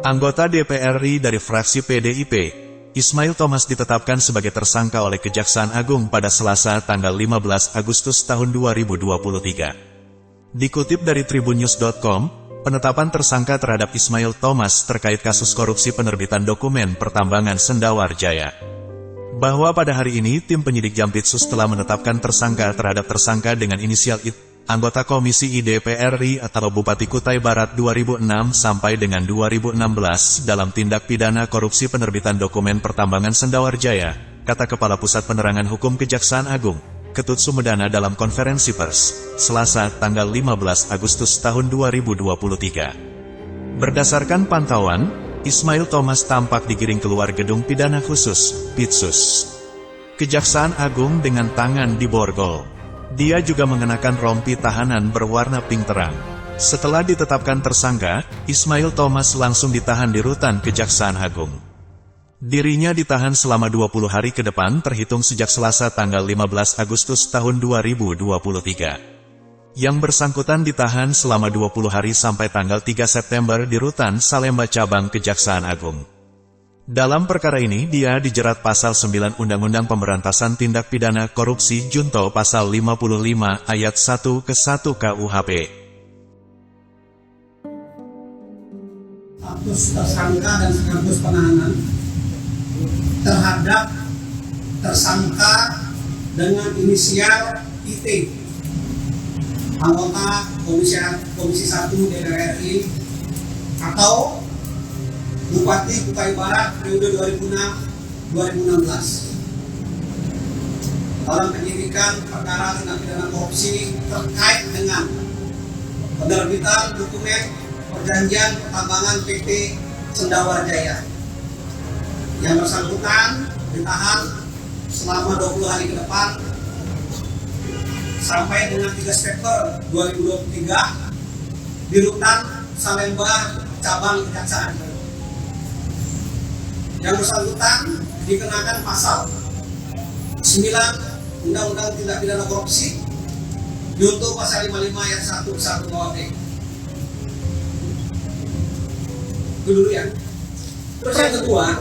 Anggota DPR RI dari fraksi PDIP, Ismail Thomas ditetapkan sebagai tersangka oleh Kejaksaan Agung pada Selasa tanggal 15 Agustus tahun 2023. Dikutip dari tribunnews.com, penetapan tersangka terhadap Ismail Thomas terkait kasus korupsi penerbitan dokumen pertambangan Sendawar Jaya. Bahwa pada hari ini tim penyidik Jampitsus telah menetapkan tersangka terhadap tersangka dengan inisial IT, anggota Komisi I DPR RI atau Bupati Kutai Barat 2006 sampai dengan 2016 dalam tindak pidana korupsi penerbitan dokumen pertambangan Sendawar Jaya, kata Kepala Pusat Penerangan Hukum Kejaksaan Agung, Ketut Sumedana dalam konferensi pers, Selasa tanggal 15 Agustus tahun 2023. Berdasarkan pantauan, Ismail Thomas tampak digiring keluar gedung pidana khusus, Pitsus, Kejaksaan Agung dengan tangan di borgol. Dia juga mengenakan rompi tahanan berwarna pink terang. Setelah ditetapkan tersangka, Ismail Thomas langsung ditahan di rutan Kejaksaan Agung. Dirinya ditahan selama 20 hari ke depan terhitung sejak Selasa tanggal 15 Agustus tahun 2023. Yang bersangkutan ditahan selama 20 hari sampai tanggal 3 September di rutan Salemba Cabang Kejaksaan Agung. Dalam perkara ini dia dijerat pasal 9 Undang-Undang Pemberantasan Tindak Pidana Korupsi Junto pasal 55 ayat 1 ke 1 KUHP. Status tersangka dan sekaligus penahanan terhadap tersangka dengan inisial IT, anggota Komisi 1 DPR RI atau Bupati Kutai Barat periode 2006-2016 dalam penyidikan perkara tindak pidana korupsi terkait dengan penerbitan dokumen perjanjian pertambangan PT Sendawar Jaya. Yang bersangkutan ditahan selama 20 hari ke depan sampai dengan 3 September 2023 di rutan Salemba Cabang Kejaksaan. Yang bersangkutan dikenakan pasal 9 Undang-Undang Tindak Pidana Korupsi junto pasal 55 ayat 1 ke 1 KUHP. Itu dulu ya. Terus yang kedua,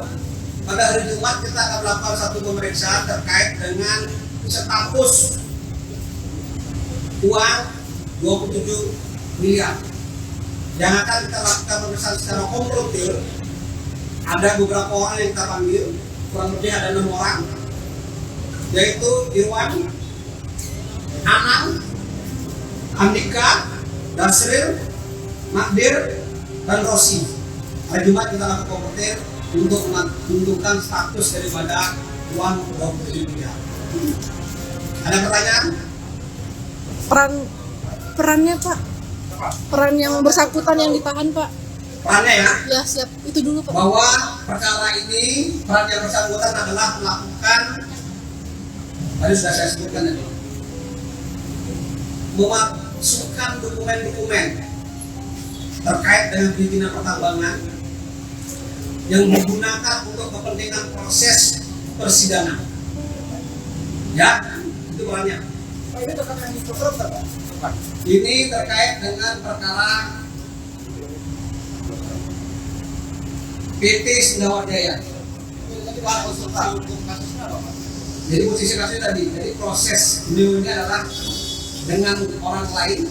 pada hari Jumat kita akan melakukan satu pemeriksaan terkait dengan status uang 27 miliar yang akan kita lakukan pemeriksaan secara komprotir. Ada beberapa orang yang kita panggil, kurang lebih ada 6 orang, yaitu Irwan, Anang, Andika, Dasril, Magdir, dan Rosi. Hari Jumat kita lakukan komprotir untuk menentukan status daripada uang 27 miliar. Ada pertanyaan? Perannya Pak, peran yang bersangkutan yang ditahan Pak. Perannya ya? Ya siap, itu dulu Pak. Bahwa perkara ini peran yang bersangkutan adalah melakukan, tadi sudah saya sebutkan tadi, memasukkan dokumen-dokumen terkait dengan perizinan pertambangan yang digunakan untuk kepentingan proses persidangan. Ya, itu perannya. Ini terkait dengan ini terkait dengan perkara PT Sendawar Jaya. Jadi posisi kasusnya tadi, jadi proses ini adalah dengan orang lain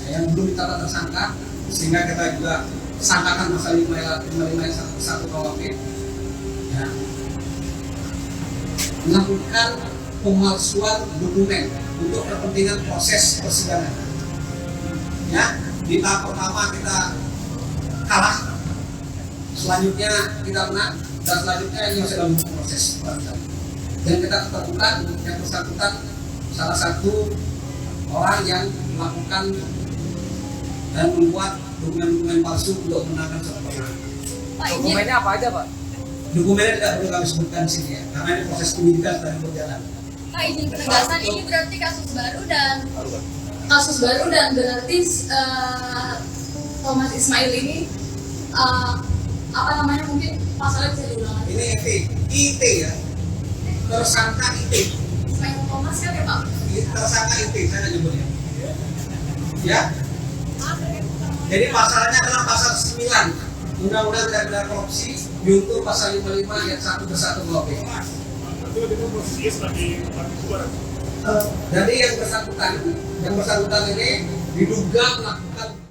yang belum ditata tersangka, sehingga kita juga sangkakan pasal 55 KUHP, ya, melakukan pemalsuan dokumen untuk kepentingan proses persidangan. Ya, di tahap pertama kita kalah, selanjutnya kita menang, dan selanjutnya ini masih dalam proses persidangan. Dan kita ketemukan yang bersangkutan salah satu orang yang melakukan dan membuat dokumen-dokumen palsu untuk menangkan suatu perkara. Dokumennya apa aja Pak? Dokumennya tidak perlu kami sebutkan di sini ya, karena ini proses penyidikan sedang berjalan. Pak, izin penegasan, ini berarti kasus baru dan berarti Thomas Ismail ini apa namanya, mungkin pasalnya bisa diulang lagi. Ini IT ya, tersangka IT. Ismail Thomas kan ya Pak? Tersangka IT saya nyebutnya. Ya. Jadi pasalnya adalah pasal 9 Undang-Undang Tindak Pidana Korupsi juntur pasal 55 ayat 1 bersatu 2B. Jadi yang bersangkutan ini diduga melakukan